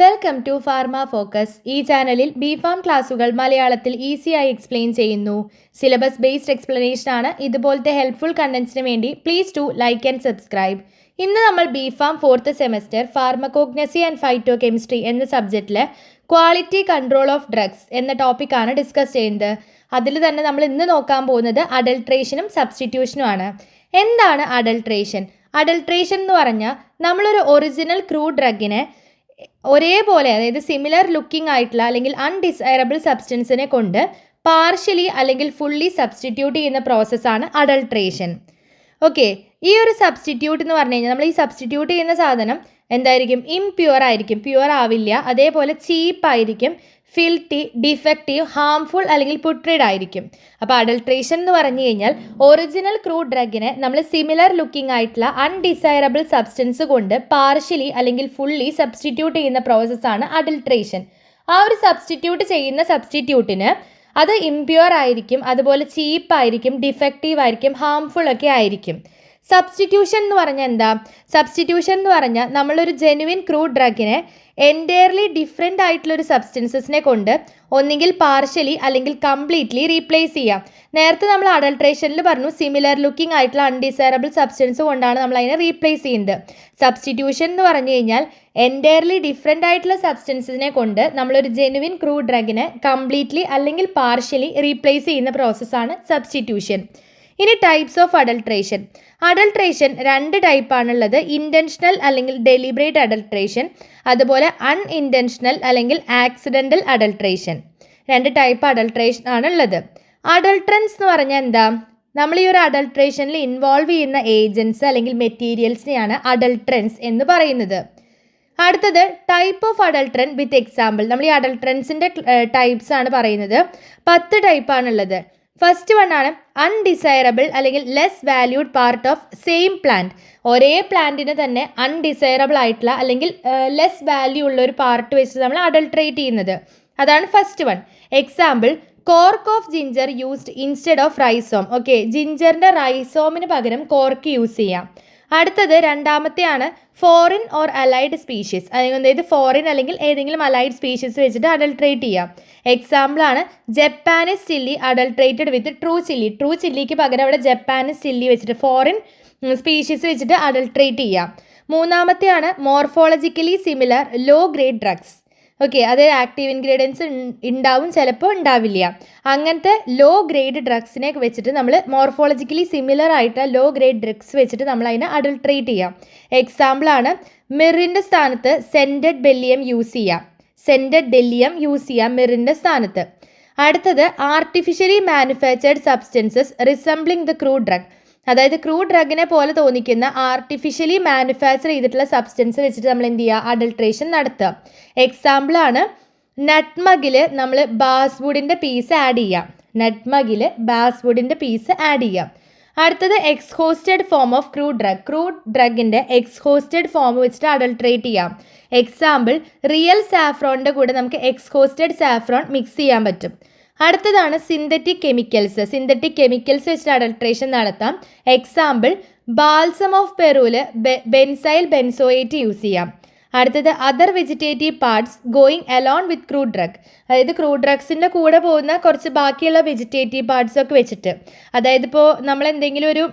Welcome to pharma focus. ഈ ചാനലിൽ BPharm ക്ലാസുകൾ മലയാളത്തിൽ ഈസിയായി എക്സ്പ്ലെയിൻ ചെയ്യുന്നു. സിലബസ് ബേസ്ഡ് എക്സ്പ്ലനേഷൻ ആണ്. ഇതുപോലത്തെ ഹെൽപ്ഫുൾ കണ്ടന്റ്സിന് വേണ്ടി please to like and subscribe. ഇന്ന് നമ്മൾ B Pharm 4th semester pharmacognosy and phytochemistry എന്ന സബ്ജക്റ്റിൽ ക്വാളിറ്റി കൺട്രോൾ ഓഫ് ഡ്രഗ്സ് എന്ന ടോപ്പിക്കാണ് ഡിസ്കസ് ചെയ്യുന്നത്. അതിൽ തന്നെ നമ്മൾ ഇന്ന് നോക്കാൻ പോകുന്നത് അഡൾട്രേഷനും സബ്സ്റ്റിറ്റ്യൂഷനുമാണ്. എന്താണ് അഡൾട്രേഷൻ? അഡൾട്രേഷൻ എന്ന് പറഞ്ഞാൽ നമ്മളൊരു ഒറിജിനൽ ക്രൂഡ് ഡ്രഗിനെ ഒരേപോലെ, അതായത് സിമിലർ ലുക്കിംഗ് ആയിട്ടുള്ള അല്ലെങ്കിൽ അൺഡിസൈറബിൾ സബ്സ്റ്റൻസിനെ കൊണ്ട് പാർഷ്യലി അല്ലെങ്കിൽ ഫുള്ളി സബ്സ്റ്റിറ്റ്യൂട്ട് ചെയ്യുന്ന പ്രോസസ്സാണ് അഡൾട്രേഷൻ. ഓക്കെ, ഈ ഒരു സബ്സ്റ്റിറ്റ്യൂട്ട് എന്ന് പറഞ്ഞു കഴിഞ്ഞാൽ നമ്മൾ ഈ സബ്സ്റ്റിറ്റ്യൂട്ട് ചെയ്യുന്ന സാധനം എന്തായിരിക്കും? ഇംപ്യുവർ ആയിരിക്കും, പ്യുവർ ആവില്ല. അതേപോലെ ചീപ്പായിരിക്കും, ഫിൽറ്റി, ഡിഫക്റ്റീവ്, ഹാംഫുൾ അല്ലെങ്കിൽ പുട്രിഡ് ആയിരിക്കും. അപ്പോൾ അഡൾട്രേഷൻ എന്ന് പറഞ്ഞു കഴിഞ്ഞാൽ ഒറിജിനൽ ക്രൂഡ് ഡ്രഗിനെ നമ്മൾ സിമിലർ ലുക്കിംഗ് ആയിട്ടുള്ള അൺഡിസൈറബിൾ സബ്സ്റ്റൻസ് കൊണ്ട് പാർഷ്യലി അല്ലെങ്കിൽ ഫുള്ളി സബ്സ്റ്റിറ്റ്യൂട്ട് ചെയ്യുന്ന പ്രോസസ്സാണ് അഡൾട്രേഷൻ. ആ ഒരു സബ്സ്റ്റിറ്റ്യൂട്ട് ചെയ്യുന്ന സബ്സ്റ്റിറ്റ്യൂട്ടിന് അത് ഇംപ്യുവർ ആയിരിക്കും, അതുപോലെ ചീപ്പായിരിക്കും, ഡിഫക്റ്റീവ് ആയിരിക്കും, ഹാംഫുൾ ഒക്കെ ആയിരിക്കും. സബ്സ്റ്റിറ്റ്യൂഷൻ എന്ന് പറഞ്ഞാൽ എന്താ? സബ്സ്റ്റിറ്റ്യൂഷൻ എന്ന് പറഞ്ഞാൽ നമ്മളൊരു ജെനുവിൻ ക്രൂഡ് ഡ്രഗിനെ എൻറ്റയർലി ഡിഫറെൻ്റ് ആയിട്ടുള്ളൊരു സബ്സ്റ്റൻസസിനെ കൊണ്ട് ഒന്നുകിൽ പാർഷ്യലി അല്ലെങ്കിൽ കംപ്ലീറ്റ്ലി റീപ്ലേസ് ചെയ്യാം. നേരത്തെ നമ്മൾ അഡൾട്രേഷനിൽ പറഞ്ഞു സിമിലർ ലുക്കിംഗ് ആയിട്ടുള്ള അൺഡിസൈറബിൾ സബ്സ്റ്റൻസ് കൊണ്ടാണ് നമ്മൾ അതിനെ റീപ്ലേസ് ചെയ്യുന്നത്. സബ്സ്റ്റിറ്റ്യൂഷൻ എന്ന് പറഞ്ഞു കഴിഞ്ഞാൽ എൻറ്റയർലി ഡിഫറെൻ്റ് ആയിട്ടുള്ള സബ്സ്റ്റൻസിനെ കൊണ്ട് നമ്മളൊരു ജെനുവിൻ ക്രൂഡ് ഡ്രഗിനെ കംപ്ലീറ്റ്ലി അല്ലെങ്കിൽ പാർഷ്യലി റീപ്ലേസ് ചെയ്യുന്ന പ്രോസസ്സാണ് സബ്സ്റ്റിറ്റ്യൂഷൻ. ഇനി ടൈപ്സ് ഓഫ് അഡൾട്രേഷൻ. അഡൾട്രേഷൻ 2 ടൈപ്പാണുള്ളത്. ഇൻറ്റൻഷണൽ അല്ലെങ്കിൽ ഡെലിബറേറ്റ് അഡൾട്രേഷൻ, അതുപോലെ അൺഇൻറ്റൻഷണൽ അല്ലെങ്കിൽ ആക്സിഡൻ്റൽ അഡൾട്രേഷൻ. 2 ടൈപ്പ് അഡൾട്രേഷൻ ആണുള്ളത്. അഡൾട്രൻസ് എന്ന് പറഞ്ഞാൽ എന്താ? നമ്മൾ ഈ ഒരു അഡൾട്രേഷനിൽ ഇൻവോൾവ് ചെയ്യുന്ന ഏജൻസ് അല്ലെങ്കിൽ മെറ്റീരിയൽസിനെയാണ് അഡൾട്രൻസ് എന്ന് പറയുന്നത്. അടുത്തത് ടൈപ്പ് ഓഫ് അഡൾട്രൻ വിത്ത് എക്സാമ്പിൾ. നമ്മൾ ഈ അഡൾട്രൻസിൻ്റെ ടൈപ്സ് ആണ് പറയുന്നത്. 10 ടൈപ്പാണുള്ളത്. ഫസ്റ്റ് വൺ ആണ് അൺഡിസൈറബിൾ അല്ലെങ്കിൽ less valued part of same plant. ഒരേ പ്ലാന്റിന് തന്നെ അൺഡിസൈറബിൾ ആയിട്ടുള്ള അല്ലെങ്കിൽ ലെസ് വാല്യൂ ഉള്ള ഒരു പാർട്ട് വെച്ചിട്ട് നമ്മൾ അഡൾട്രേറ്റ് ചെയ്യുന്നത്. അതാണ് first one. Example cork of ginger used instead of rhizome. Okay, ജിഞ്ചറിൻ്റെ റൈസോമിന് പകരം കോർക്ക് യൂസ് ചെയ്യാം. അടുത്തത് രണ്ടാമത്തെയാണ് ഫോറിൻ ഓർ അലൈഡ് സ്പീഷീസ്. അതായത് ഫോറിൻ അല്ലെങ്കിൽ ഏതെങ്കിലും അലൈഡ് സ്പീഷീസ് വെച്ചിട്ട് അഡൾട്രേറ്റ് ചെയ്യാം. എക്സാമ്പിളാണ് Japanese chilli adulterated with true chilli. True ചില്ലിക്ക് പകരം അവിടെ ജപ്പാനീസ് ചില്ലി വെച്ചിട്ട് ഫോറിൻ സ്പീഷീസ് വെച്ചിട്ട് അഡൾട്രേറ്റ് ചെയ്യാം. മൂന്നാമത്തെയാണ് morphologically similar low grade drugs. Okay, അത് ആക്റ്റീവ് ഇൻഗ്രീഡിയൻസ് ഉണ്ടാവും, ചിലപ്പോൾ ഉണ്ടാവില്ല. അങ്ങനത്തെ ലോ ഗ്രേഡ് ഡ്രഗ്സിനെ വെച്ചിട്ട് നമ്മൾ മോർഫോളജിക്കലി സിമിലർ ആയിട്ട് ലോ ഗ്രേഡ് ഡ്രഗ്സ് വെച്ചിട്ട് നമ്മൾ അതിനെ അഡൾട്രേറ്റ് ചെയ്യാം. എക്സാമ്പിളാണ് മിറിൻ്റെ സ്ഥാനത്ത് സെൻറ്റഡ് ബെല്ലിയം യൂസ് ചെയ്യാം. സെൻറ്റഡ് ഡെല്ലിയം യൂസ് ചെയ്യാം മിറിൻ്റെ സ്ഥാനത്ത്. അടുത്തത് artificially manufactured substances resembling the crude drug. അതായത് ക്രൂഡ് ഡ്രഗിനെ പോലെ തോന്നിക്കുന്ന ആർട്ടിഫിഷ്യലി മാനുഫാക്ചർ ചെയ്തിട്ടുള്ള സബ്സ്റ്റൻസ് വെച്ചിട്ട് നമ്മൾ എന്ത് ചെയ്യുക? അഡൾട്രേഷൻ നടത്തുക. എക്സാമ്പിളാണ് നട്ട്മഗിൽ നമ്മൾ ബാസ്വുഡിൻ്റെ പീസ് ആഡ് ചെയ്യാം. നട്ട്മഗിൽ ബാസ്വുഡിൻ്റെ പീസ് ആഡ് ചെയ്യാം. അടുത്തത് exhausted form of crude drug. Crude ഡ്രഗിൻ്റെ എക്സ്ഹോസ്റ്റഡ് ഫോം വെച്ചിട്ട് അഡൾട്രേറ്റ് ചെയ്യാം. എക്സാമ്പിൾ റിയൽ സാഫ്രോണിൻ്റെ കൂടെ നമുക്ക് എക്സ്ഹോസ്റ്റഡ് സാഫ്രോൺ മിക്സ് ചെയ്യാൻ പറ്റും. അടുത്തതാണ് സിന്തറ്റിക് കെമിക്കൽസ്. സിന്തറ്റിക് കെമിക്കൽസ് വെച്ചിട്ട് അഡൾട്രേഷൻ നടത്താം. എക്സാമ്പിൾ ബാൽസം ഓഫ് പെറുവിൽ ബെൻസൈൽ ബെൻസോയേറ്റ് യൂസ് ചെയ്യാം. അടുത്തത് other vegetative parts going along with crude drug. അതായത് ക്രൂഡ് ഡ്രഗ്സിൻ്റെ കൂടെ പോകുന്ന കുറച്ച് ബാക്കിയുള്ള വെജിറ്റേറ്റീവ് പാർട്സ് ഒക്കെ വെച്ചിട്ട്, അതായത് ഇപ്പോൾ നമ്മൾ എന്തെങ്കിലും ഒരു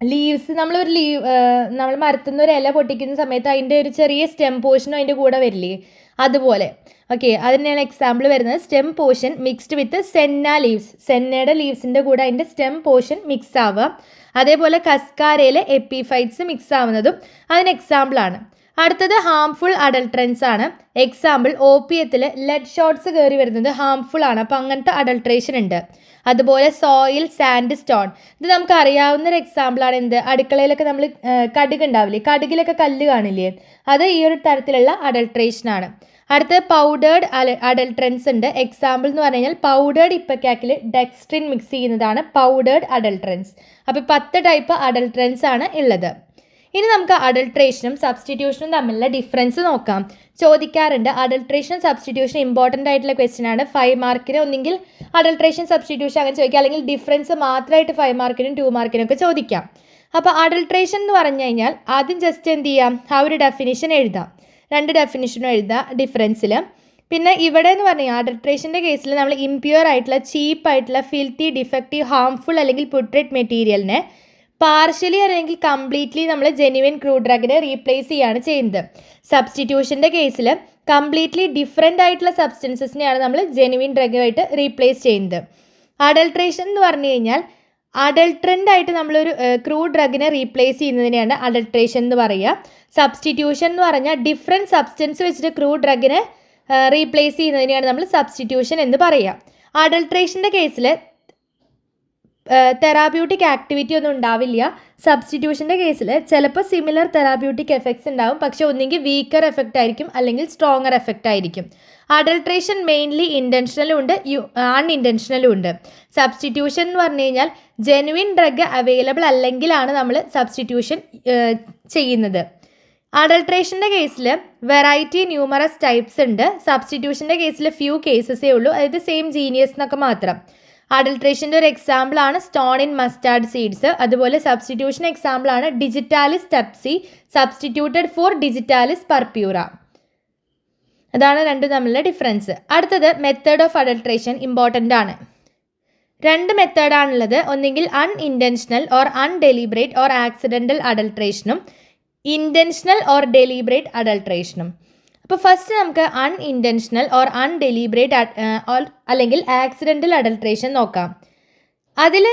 ലീവ്സ്, നമ്മൾ മരത്തിൽ നിന്ന് ഒരു ഇല പൊട്ടിക്കുന്ന സമയത്ത് അതിൻ്റെ ഒരു ചെറിയ സ്റ്റെം പോർഷനും അതിൻ്റെ കൂടെ വരില്ലേ, അതുപോലെ. ഓക്കെ, അതിനാണ് എക്സാമ്പിൾ വരുന്നത് stem portion mixed with senna leaves. സെന്നയുടെ ലീവ്സിൻ്റെ കൂടെ അതിൻ്റെ സ്റ്റെം പോർഷൻ മിക്സ് ആവുക. അതേപോലെ കസ്കാരയിലെ എപ്പിഫൈറ്റ്സ് മിക്സ് ആവുന്നതും അതിന് എക്സാമ്പിളാണ്. അടുത്തത് ഹാംഫുൾ അഡൾട്രൻസ് ആണ്. എക്സാമ്പിൾ ഓപ്പിയത്തിൽ ലെഡ് ഷോട്ട്സ് കയറി വരുന്നത് ഹാംഫുൾ ആണ്. അപ്പോൾ അങ്ങനത്തെ അഡൾട്രേഷൻ ഉണ്ട്. അതുപോലെ സോയിൽ, സാൻഡ്, സ്റ്റോൺ. ഇത് നമുക്ക് അറിയാവുന്നൊരു എക്സാമ്പിളാണ്. എന്ത്? അടുക്കളയിലൊക്കെ നമ്മൾ കടുക് ഉണ്ടാവില്ലേ, കടുകിലൊക്കെ കല്ല് കാണില്ലേ, അത് ഈ ഒരു തരത്തിലുള്ള അഡൾട്രേഷനാണ്. അടുത്തത് പൗഡേർഡ് അഡൾട്രൻസ് ഉണ്ട്. എക്സാമ്പിൾ എന്ന് പറഞ്ഞു കഴിഞ്ഞാൽ പൗഡേർഡ് ഇപ്പക്കാക്കിൽ ഡെക്സ്ട്രിൻ മിക്സ് ചെയ്യുന്നതാണ് പൗഡേർഡ് അഡൾട്രൻസ്. അപ്പോൾ 10 ടൈപ്പ് അഡൾട്രൻസ് ആണ് ഉള്ളത്. ഇനി നമുക്ക് അഡൾട്രേഷനും സബ്സ്റ്റിറ്റ്യൂഷനും തമ്മിലുള്ള ഡിഫറൻസ് നോക്കാം. ചോദിക്കാറുണ്ട്. അഡൾട്രേഷൻ സബ്സ്റ്റിറ്റ്യൂഷൻ ഇമ്പോർട്ടൻ്റ് ആയിട്ടുള്ള ക്വസ്റ്റ്യൻ ആണ്. 5 മാർക്കിന് ഒന്നെങ്കിൽ അഡൾട്രേഷൻ സബ്സ്റ്റിറ്റ്യൂഷൻ അങ്ങനെ ചോദിക്കാം, അല്ലെങ്കിൽ ഡിഫറൻസ് മാത്രമായിട്ട് 5 മാർക്കിനും 2 മാർക്കിനും ഒക്കെ ചോദിക്കാം. അപ്പോൾ അഡൾട്രേഷൻ എന്ന് പറഞ്ഞു കഴിഞ്ഞാൽ ആദ്യം ജസ്റ്റ് എന്ത് ചെയ്യാം? ആ ഒരു ഡെഫിനിഷൻ എഴുതാം. രണ്ട് ഡെഫിനിഷനും എഴുതുക ഡിഫറൻസിൽ. പിന്നെ ഇവിടെ എന്ന് പറഞ്ഞാൽ അഡൾട്രേഷൻ്റെ കേസിൽ നമ്മൾ ഇംപ്യൂർ ആയിട്ടുള്ള ചീപ്പായിട്ടുള്ള ഫിൽത്തി ഡിഫക്റ്റീവ് ഹാംഫുൾ അല്ലെങ്കിൽ പുട്രിഡ് മെറ്റീരിയലിനെ പാർഷ്യലി അല്ലെങ്കിൽ കംപ്ലീറ്റ്ലി നമ്മൾ ജെന്യുവിൻ ക്രൂഡ് ഡ്രഗിനെ റീപ്ലേസ് ചെയ്യുകയാണ് ചെയ്യുന്നത്. സബ്സ്റ്റിറ്റ്യൂഷൻ്റെ കേസിൽ കംപ്ലീറ്റ്ലി ഡിഫറെൻ്റ് ആയിട്ടുള്ള സബ്സ്റ്റൻസസിനെയാണ് നമ്മൾ ജെന്യുവിൻ ഡ്രഗുമായിട്ട് റീപ്ലേസ് ചെയ്യുന്നത്. അഡൾട്രേഷൻ എന്ന് പറഞ്ഞു കഴിഞ്ഞാൽ അഡൾട്രൻ്റ് ആയിട്ട് നമ്മളൊരു ക്രൂഡ് ഡ്രഗിനെ റീപ്ലേസ് ചെയ്യുന്നതിനെയാണ് അഡൾട്രേഷൻ എന്ന് പറയുക. സബ്സ്റ്റിറ്റ്യൂഷൻ എന്ന് പറഞ്ഞാൽ ഡിഫറെൻറ്റ് സബ്സ്റ്റൻസ് വെച്ചിട്ട് ക്രൂഡ് ഡ്രഗിനെ റീപ്ലേസ് ചെയ്യുന്നതിനെയാണ് നമ്മൾ സബ്സ്റ്റിറ്റ്യൂഷൻ എന്ന് പറയുക. അഡൾട്രേഷൻ്റെ കേസിൽ തെറാപ്യൂട്ടിക് ആക്ടിവിറ്റി ഒന്നും ഉണ്ടാവില്ല. സബ്സ്റ്റിറ്റ്യൂഷൻ്റെ കേസിൽ ചിലപ്പോൾ സിമിലർ തെറാപ്യൂട്ടിക് എഫക്ട്സ് ഉണ്ടാവും, പക്ഷെ ഒന്നെങ്കിൽ വീക്കർ എഫക്റ്റ് ആയിരിക്കും അല്ലെങ്കിൽ സ്ട്രോങ്ങർ എഫക്റ്റ് ആയിരിക്കും. അഡൾട്രേഷൻ മെയിൻലി ഇൻറ്റൻഷനലും ഉണ്ട് അൺഇൻറ്റൻഷനലും ഉണ്ട്. സബ്സ്റ്റിറ്റ്യൂഷൻ എന്ന് പറഞ്ഞു കഴിഞ്ഞാൽ ജെനുവിൻ ഡ്രഗ് അവൈലബിൾ അല്ലെങ്കിലാണ് നമ്മൾ സബ്സ്റ്റിറ്റ്യൂഷൻ ചെയ്യുന്നത്. അഡൾട്രേഷൻ്റെ കേസിൽ വെറൈറ്റി ന്യൂമറസ് ടൈപ്സ് ഉണ്ട്. സബ്സ്റ്റിറ്റ്യൂഷൻ്റെ കേസിൽ ഫ്യൂ കേസസേ ഉള്ളൂ, അതായത് സെയിം ജീനിയസ് എന്നൊക്കെ മാത്രം. അഡൾട്രേഷൻ്റെ ഒരു എക്സാമ്പിളാണ് സ്റ്റോൺ ഇൻ മസ്റ്റാർഡ് സീഡ്സ്. അതുപോലെ സബ്സ്റ്റിറ്റ്യൂഷൻ എക്സാമ്പിളാണ് ഡിജിറ്റാലിസ് ടെപ്സി സബ്സ്റ്റിറ്റ്യൂട്ടഡ് ഫോർ ഡിജിറ്റാലിസ് പർപ്യൂറ. അതാണ് രണ്ടും തമ്മിലുള്ള ഡിഫറൻസ്. അടുത്തത് മെത്തേഡ് ഓഫ് അഡൾട്രേഷൻ ഇമ്പോർട്ടൻ്റ് ആണ്. രണ്ട് മെത്തേഡാണുള്ളത്. ഒന്നെങ്കിൽ unintentional or undeliberate or accidental അഡൾട്രേഷനും ഇൻറ്റൻഷണൽ ഓർ ഡെലിബറേറ്റ് അഡൾട്രേഷനും. അപ്പോൾ ഫസ്റ്റ് നമുക്ക് അൺഇൻറ്റൻഷണൽ ഓർ അൺഡെലിബറേറ്റ് അല്ലെങ്കിൽ ആക്സിഡൻ്റൽ അഡൾട്രേഷൻ നോക്കാം. അതിൽ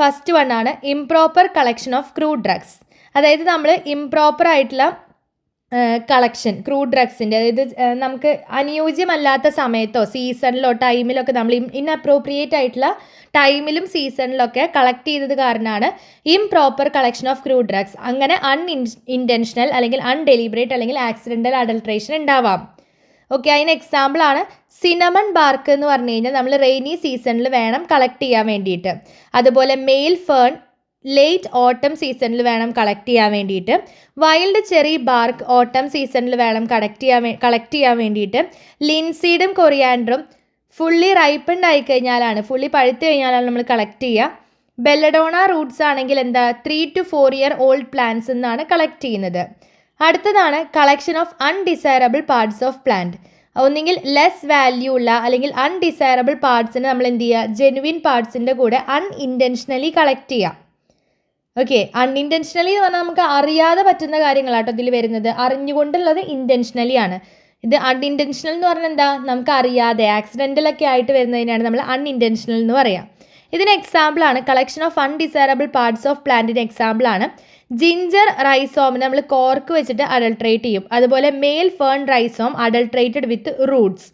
ഫസ്റ്റ് വൺ ആണ് improper collection of crude drugs. അതായത് നമ്മൾ ഇംപ്രോപ്പർ ആയിട്ടുള്ള കളക്ഷൻ ക്രൂഡ് ഡ്രഗ്സിൻ്റെ, അതായത് നമുക്ക് അനുയോജ്യമല്ലാത്ത സമയത്തോ സീസണിലോ ടൈമിലൊക്കെ നമ്മൾ ഇൻഅപ്രോപ്രിയേറ്റ് ആയിട്ടുള്ള ടൈമിലും സീസണിലൊക്കെ കളക്ട് ചെയ്തത് കാരണമാണ് improper collection of crude drugs. അങ്ങനെ ഇൻറ്റൻഷണൽ അല്ലെങ്കിൽ അൺഡെലിബറേറ്റ് അല്ലെങ്കിൽ ആക്സിഡൻ്റൽ അഡൾട്രേഷൻ ഉണ്ടാവാം. ഓക്കെ, അതിന് എക്സാമ്പിളാണ് സിനമൺ ബാർക്ക് എന്ന് പറഞ്ഞു കഴിഞ്ഞാൽ നമ്മൾ റെയിനി സീസണിൽ വേണം കളക്ട് ചെയ്യാൻ വേണ്ടിയിട്ട്. അതുപോലെ മെയിൽ ഫേൺ ലേറ്റ് ഓട്ടം സീസണിൽ വേണം കളക്ട് ചെയ്യാൻ വേണ്ടിയിട്ട്. വൈൽഡ് ചെറി ബാർക്ക് ഓട്ടം സീസണിൽ വേണം കളക്ട് ചെയ്യാൻ വേണ്ടിയിട്ട്. ലിൻസീഡും കൊറിയാൻഡറും ഫുള്ളി റൈപ്പൻഡ് ആയിക്കഴിഞ്ഞാലാണ്, ഫുള്ളി പഴുത്ത് കഴിഞ്ഞാലാണ് നമ്മൾ കളക്ട് ചെയ്യുക. ബെല്ലഡോണ റൂട്ട്സ് ആണെങ്കിൽ എന്താ 3 to 4 year old പ്ലാന്റ്സ് എന്നാണ് കളക്ട് ചെയ്യുന്നത്. അടുത്തതാണ് collection of undesirable parts of plant. ഒന്നെങ്കിൽ ലെസ് വാല്യൂ ഉള്ള അല്ലെങ്കിൽ അൺഡിസൈറബിൾ പാർട്സിന് നമ്മൾ എന്ത് ചെയ്യുക, ജെനുവിൻ പാർട്സിൻ്റെ കൂടെ അൺഇൻറ്റൻഷനലി കളക്ട് ചെയ്യുക. ഓക്കെ, അൺഇൻറ്റൻഷനലി എന്ന് പറഞ്ഞാൽ നമുക്ക് അറിയാതെ പറ്റുന്ന കാര്യങ്ങളാട്ടോ ഇതിൽ വരുന്നത്. അറിഞ്ഞുകൊണ്ടുള്ളത് ഇൻറ്റൻഷനലി ആണ്. ഇത് അൺഇൻറ്റൻഷണൽ എന്ന് പറഞ്ഞാൽ എന്താ, നമുക്ക് അറിയാതെ ആക്സിഡൻ്റലൊക്കെ ആയിട്ട് വരുന്നതിനാണ് നമ്മൾ അൺഇൻറ്റൻഷണൽ എന്ന് പറയാം. ഇതിന് എക്സാമ്പിളാണ് collection of undesirable parts of പ്ലാന്റിൻ്റെ എക്സാമ്പിളാണ് ജിഞ്ചർ റൈസോമിന് നമ്മൾ കോർക്ക് വെച്ചിട്ട് അഡൾട്രേറ്റ് ചെയ്യും. അതുപോലെ male fern rhizome adulterated with roots.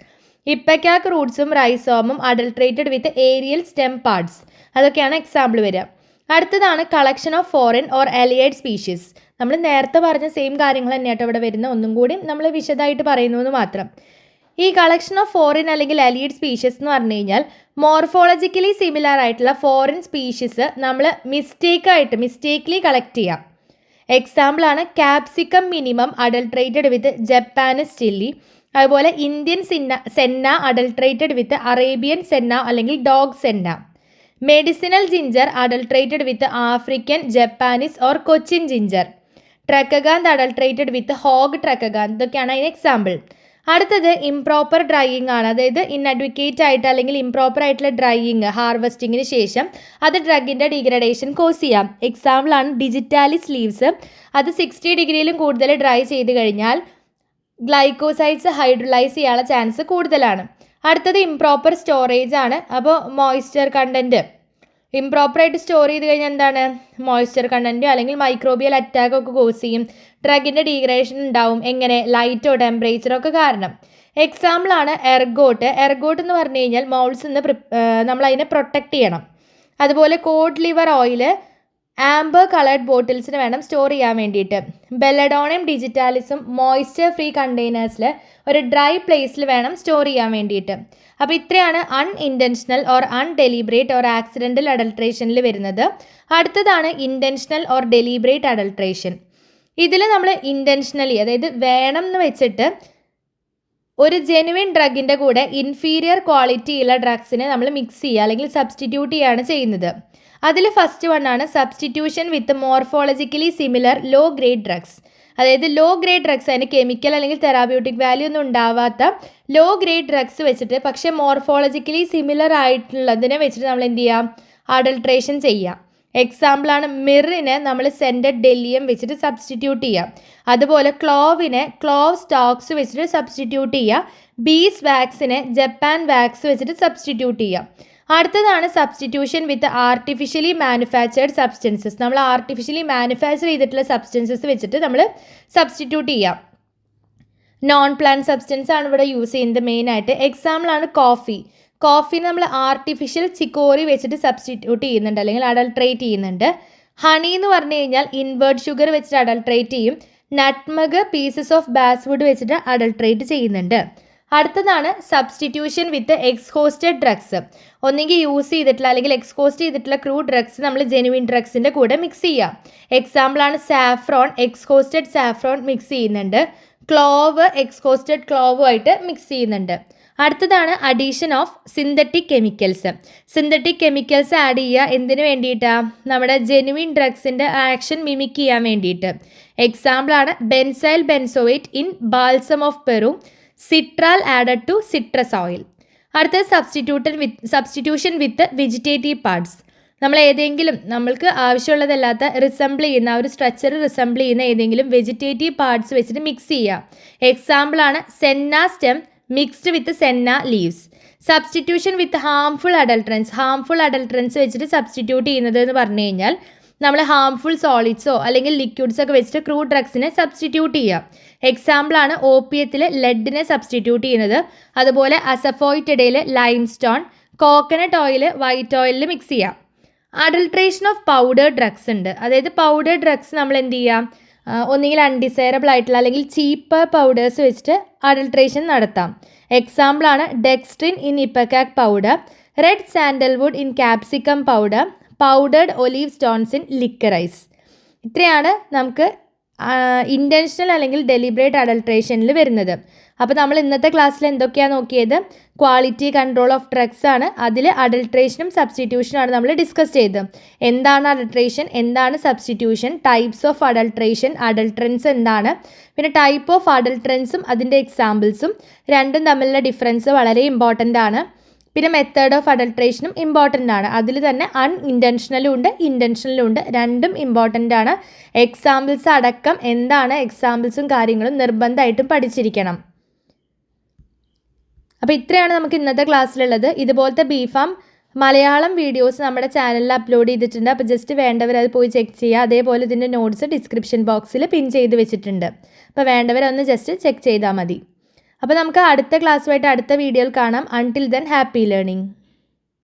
Ipecac റൂട്ട്സും റൈസോമും adulterated with aerial stem parts. അതൊക്കെയാണ് എക്സാമ്പിൾ വരിക. അടുത്തതാണ് collection of foreign or allied species. നമ്മൾ നേരത്തെ പറഞ്ഞ സെയിം കാര്യങ്ങൾ തന്നെയാട്ടോ ഇവിടെ വരുന്ന, ഒന്നും കൂടി നമ്മൾ വിശദമായിട്ട് പറയുന്നു എന്ന് മാത്രം. ഈ കളക്ഷൻ ഓഫ് ഫോറിൻ അല്ലെങ്കിൽ അലിയേഡ് സ്പീഷീസ് എന്ന് പറഞ്ഞു കഴിഞ്ഞാൽ മോർഫോളജിക്കലി സിമിലർ ആയിട്ടുള്ള ഫോറിൻ സ്പീഷീസ് നമ്മൾ മിസ്റ്റേക്ക്ലി കളക്ട് ചെയ്യാം. എക്സാമ്പിളാണ് capsicum minimum adulterated with Japanese chilli. അതുപോലെ Indian senna adulterated with Arabian senna അല്ലെങ്കിൽ dog senna. Medicinal ginger adulterated with African Japanese or Cochin ginger. Tragacanth adulterated with hog tragacanth. ഇതൊക്കെയാണ് അതിന് example. അടുത്തത് improper drying ആണ്. അതായത് ഇൻഅഡ്വക്കേറ്റ് ആയിട്ട് അല്ലെങ്കിൽ ഇംപ്രോപ്പർ ആയിട്ടുള്ള ഡ്രൈയിങ് ഹാർവെസ്റ്റിങ്ങിന് ശേഷം അത് ഡ്രഗിൻ്റെ ഡീഗ്രഡേഷൻ കോസ് ചെയ്യാം. എക്സാമ്പിളാണ് ഡിജിറ്റാലിസ് ലീവ്സ്. അത് 60 ഡിഗ്രിയിലും കൂടുതൽ ഡ്രൈ ചെയ്ത് കഴിഞ്ഞാൽ ഗ്ലൈക്കോസൈഡ്സ് ഹൈഡ്രലൈസ് ചെയ്യാനുള്ള ചാൻസ് കൂടുതലാണ്. അടുത്തത് ഇംപ്രോപ്പർ സ്റ്റോറേജ് ആണ്. അപ്പോൾ മോയ്സ്ചർ കണ്ടൻറ്റ് ഇംപ്രോപ്പറായിട്ട് സ്റ്റോർ ചെയ്ത് കഴിഞ്ഞാൽ എന്താണ്, മോയ്സ്ചർ കണ്ടൻറ്റോ അല്ലെങ്കിൽ മൈക്രോബിയൽ അറ്റാക്കൊക്കെ കോസ് ചെയ്യും. ഡ്രഗിൻ്റെ ഡീഗ്രഡേഷൻ ഉണ്ടാവും. എങ്ങനെ, ലൈറ്റോ ടെമ്പറേച്ചറോ ഒക്കെ കാരണം. എക്സാമ്പിളാണ് എർഗോട്ട് എന്ന് പറഞ്ഞു കഴിഞ്ഞാൽ മൗൾസിൽ നിന്ന് നമ്മളതിനെ പ്രൊട്ടക്റ്റ് ചെയ്യണം. അതുപോലെ cod liver oil amber coloured ബോട്ടിൽസിന് വേണം സ്റ്റോർ ചെയ്യാൻ വേണ്ടിയിട്ട്. ബെല്ലഡോണയും ഡിജിറ്റാലിസും മോയ്സ്ചർ ഫ്രീ കണ്ടെയ്നേഴ്സിൽ ഒരു ഡ്രൈ പ്ലേസിൽ വേണം സ്റ്റോർ ചെയ്യാൻ വേണ്ടിയിട്ട്. അപ്പോൾ ഇത്രയാണ് unintentional or undeliberate or accidental അഡൾട്രേഷനിൽ വരുന്നത്. അടുത്തതാണ് ഇൻറ്റൻഷണൽ ഓർ ഡെലിബറേറ്റ് അഡൾട്രേഷൻ. ഇതിൽ നമ്മൾ ഇൻറ്റൻഷനലി, അതായത് വേണം എന്ന് വെച്ചിട്ട് ഒരു ജെനുവിൻ ഡ്രഗിൻ്റെ കൂടെ ഇൻഫീരിയർ ക്വാളിറ്റിയുള്ള ഡ്രഗ്സിനെ നമ്മൾ മിക്സ് ചെയ്യുക അല്ലെങ്കിൽ സബ്സ്റ്റിറ്റ്യൂട്ട് ചെയ്യുകയാണ് ചെയ്യുന്നത്. അതിൽ ഫസ്റ്റ് വണ്ണാണ് substitution with morphologically similar low grade drugs. അതായത് ലോ ഗ്രേഡ് ഡ്രഗ്സ്, അതിന് കെമിക്കൽ അല്ലെങ്കിൽ തെറാപ്യൂട്ടിക് വാല്യൂ ഒന്നും ഉണ്ടാവാത്ത ലോ ഗ്രേഡ് ഡ്രഗ്സ് വെച്ചിട്ട് പക്ഷേ മോർഫോളജിക്കലി സിമിലർ ആയിട്ടുള്ളതിനെ വെച്ചിട്ട് നമ്മൾ എന്ത് ചെയ്യാം, അഡൾട്രേഷൻ ചെയ്യാം. എക്സാമ്പിളാണ് മിറിനെ നമ്മൾ സെൻറ്റഡ് ഡെല്ലിയം വെച്ചിട്ട് സബ്സ്റ്റിറ്റ്യൂട്ട് ചെയ്യാം. അതുപോലെ ക്ലോവിനെ ക്ലോവ് സ്റ്റോക്സ് വെച്ചിട്ട് സബ്സ്റ്റിറ്റ്യൂട്ട് ചെയ്യുക. ബീസ് വാക്സിനെ ജപ്പാൻ വാക്സ് വെച്ചിട്ട് സബ്സ്റ്റിറ്റ്യൂട്ട് ചെയ്യാം. അടുത്തതാണ് സബ്സ്റ്റിറ്റ്യൂഷൻ വിത്ത് ആർട്ടിഫിഷ്യലി മാനുഫാക്ചേർഡ് സബ്സ്റ്റൻസസ്. നമ്മൾ ആർട്ടിഫിഷ്യലി മാനുഫാക്ചർ ചെയ്തിട്ടുള്ള സബ്സ്റ്റൻസസ് വെച്ചിട്ട് നമ്മൾ സബ്സ്റ്റിറ്റ്യൂട്ട് ചെയ്യാം. നോൺ പ്ലാന്റ് സബ്സ്റ്റൻസ് ആണ് ഇവിടെ യൂസ് ചെയ്യുന്നത് മെയിനായിട്ട്. എക്സാമ്പിളാണ് കോഫി നമ്മൾ ആർട്ടിഫിഷ്യൽ ചിക്കോറി വെച്ചിട്ട് സബ്സ്റ്റിറ്റ്യൂട്ട് ചെയ്യുന്നുണ്ട് അല്ലെങ്കിൽ അഡൾട്രേറ്റ് ചെയ്യുന്നുണ്ട്. ഹണി എന്ന് പറഞ്ഞു കഴിഞ്ഞാൽ ഇൻവേർട്ട് ഷുഗർ വെച്ചിട്ട് അഡൾട്രേറ്റ് ചെയ്യും. നട്ട്മഗ് പീസസ് ഓഫ് ബാസ്വുഡ് വെച്ചിട്ട് അഡൾട്രേറ്റ് ചെയ്യുന്നുണ്ട്. അടുത്തതാണ് സബ്സ്റ്റിറ്റ്യൂഷൻ വിത്ത് എക്സ്ഹോസ്റ്റഡ് ഡ്രഗ്സ്. ഒന്നെങ്കിൽ യൂസ് ചെയ്തിട്ടുള്ള അല്ലെങ്കിൽ എക്സ്ഹോസ്റ്റ് ചെയ്തിട്ടുള്ള ക്രൂഡ് ഡ്രഗ്സ് നമ്മൾ ജെനുവിൻ ഡ്രഗ്സിൻ്റെ കൂടെ മിക്സ് ചെയ്യാം. എക്സാമ്പിളാണ് സാഫ്രോൺ, എക്സ്ഹോസ്റ്റഡ് സാഫ്രോൺ മിക്സ് ചെയ്യുന്നുണ്ട്. ക്ലോവ് എക്സ്ഹോസ്റ്റഡ് ക്ലോവുമായിട്ട് മിക്സ് ചെയ്യുന്നുണ്ട്. അടുത്തതാണ് addition of synthetic chemicals. Synthetic chemicals add ചെയ്യുക എന്തിനു വേണ്ടിയിട്ടാണ്, നമ്മുടെ ജെനുവിൻ ഡ്രഗ്സിൻ്റെ ആക്ഷൻ മിമിക് ചെയ്യാൻ വേണ്ടിയിട്ട്. എക്സാമ്പിളാണ് benzyl benzoate in balsam of Peru, citral added to citrus oil. അടുത്തത് സബ്സ്റ്റിറ്റ്യൂഷൻ വിത്ത് വെജിറ്റേറ്റീവ് പാർട്സ്. നമ്മൾ ഏതെങ്കിലും നമ്മൾക്ക് ആവശ്യമുള്ളതല്ലാത്ത റിസംബിൾ ചെയ്യുന്ന ഒരു സ്ട്രക്ചർ റിസംബിൾ ചെയ്യുന്ന ഏതെങ്കിലും വെജിറ്റേറ്റീവ് പാർട്സ് വെച്ചിട്ട് മിക്സ് ചെയ്യുക. എക്സാമ്പിളാണ് Senna stem mixed with senna leaves. Substitution with harmful adulterants വെച്ചിട്ട് സബ്സ്റ്റിറ്റ്യൂട്ട് ചെയ്യുന്നത് എന്ന് പറഞ്ഞു കഴിഞ്ഞാൽ നമ്മൾ ഹാംഫുൾ സോളിഡ്സോ അല്ലെങ്കിൽ ലിക്വിഡ്സോ ഒക്കെ വെച്ചിട്ട് ക്രൂഡ് ഡ്രഗ്സിനെ സബ്സ്റ്റിറ്റ്യൂട്ട് ചെയ്യുക. എക്സാമ്പിളാണ് ഓപ്പിയത്തിൽ ലെഡിനെ സബ്സ്റ്റിറ്റ്യൂട്ട് ചെയ്യുന്നത്. അതുപോലെ അസഫോയിറ്റഡയിൽ ലൈംസ്റ്റോൺ, കോക്കനട്ട് ഓയിൽ വൈറ്റ് ഓയിലിൽ മിക്സ് ചെയ്യാം. അഡൾട്രേഷൻ ഓഫ് പൗഡർ ഡ്രഗ്സ് ഉണ്ട്. അതായത് പൗഡർ ഡ്രഗ്സ് നമ്മൾ എന്ത് ചെയ്യാം, ഒന്നുകിൽ അൺഡിസൈറബിൾ ആയിട്ടുള്ള അല്ലെങ്കിൽ ചീപ്പ് പൗഡേഴ്സ് വെച്ചിട്ട് അഡൾട്രേഷൻ നടത്താം. എക്സാമ്പിളാണ് dextrin in ipecac powder, red sandalwood in capsicum powder, powdered olive stones in liquorice. ഇത്രയാണ് നമുക്ക് ഇൻറ്റൻഷണൽ അല്ലെങ്കിൽ ഡെലിബറേറ്റ് അഡൾട്രേഷനിൽ വരുന്നത്. അപ്പോൾ നമ്മൾ ഇന്നത്തെ ക്ലാസ്സിൽ എന്തൊക്കെയാണ് നോക്കിയത്, ക്വാളിറ്റി കൺട്രോൾ ഓഫ് ഡ്രഗ്സ് ആണ്. അതിൽ അഡൾട്രേഷനും സബ്സ്റ്റിറ്റ്യൂഷനുമാണ് നമ്മൾ ഡിസ്കസ് ചെയ്തത്. എന്താണ് അഡൾട്രേഷൻ, എന്താണ് substitution, types of adulteration, adulterants എന്താണ്, പിന്നെ ടൈപ്പ് ഓഫ് അഡൾട്രൻസും അതിൻ്റെ എക്സാമ്പിൾസും രണ്ടും തമ്മിലുള്ള ഡിഫറൻസ് വളരെ ഇമ്പോർട്ടൻ്റ് ആണ്. പിന്നെ മെത്തേഡ് ഓഫ് അഡൾട്രേഷനും ഇമ്പോർട്ടൻ്റ് ആണ്. അതിൽ തന്നെ അൺഇൻറ്റൻഷണലും ഉണ്ട് ഇൻറ്റൻഷണലും ഉണ്ട്, രണ്ടും ഇമ്പോർട്ടൻ്റ് ആണ്. എക്സാമ്പിൾസ് അടക്കം എന്താണ് എക്സാമ്പിൾസും കാര്യങ്ങളും നിർബന്ധമായിട്ടും പഠിച്ചിരിക്കണം. അപ്പോൾ ഇത്രയാണ് നമുക്ക് ഇന്നത്തെ ക്ലാസ്സിലുള്ളത്. ഇതുപോലത്തെ ബിഫാം മലയാളം വീഡിയോസ് നമ്മുടെ ചാനലിൽ അപ്ലോഡ് ചെയ്തിട്ടുണ്ട്. അപ്പോൾ ജസ്റ്റ് വേണ്ടവർ അത് പോയി ചെക്ക് ചെയ്യുക. അതേപോലെ ഇതിൻ്റെ നോട്ട്സ് ഡിസ്ക്രിപ്ഷൻ ബോക്സിൽ പിൻ ചെയ്ത് വെച്ചിട്ടുണ്ട്. അപ്പോൾ വേണ്ടവരൊന്ന് ജസ്റ്റ് ചെക്ക് ചെയ്താൽ മതി. അപ്പോൾ നമുക്ക് അടുത്ത ക്ലാസ്സുമായിട്ട് അടുത്ത വീഡിയോയിൽ കാണാം. Until then happy learning.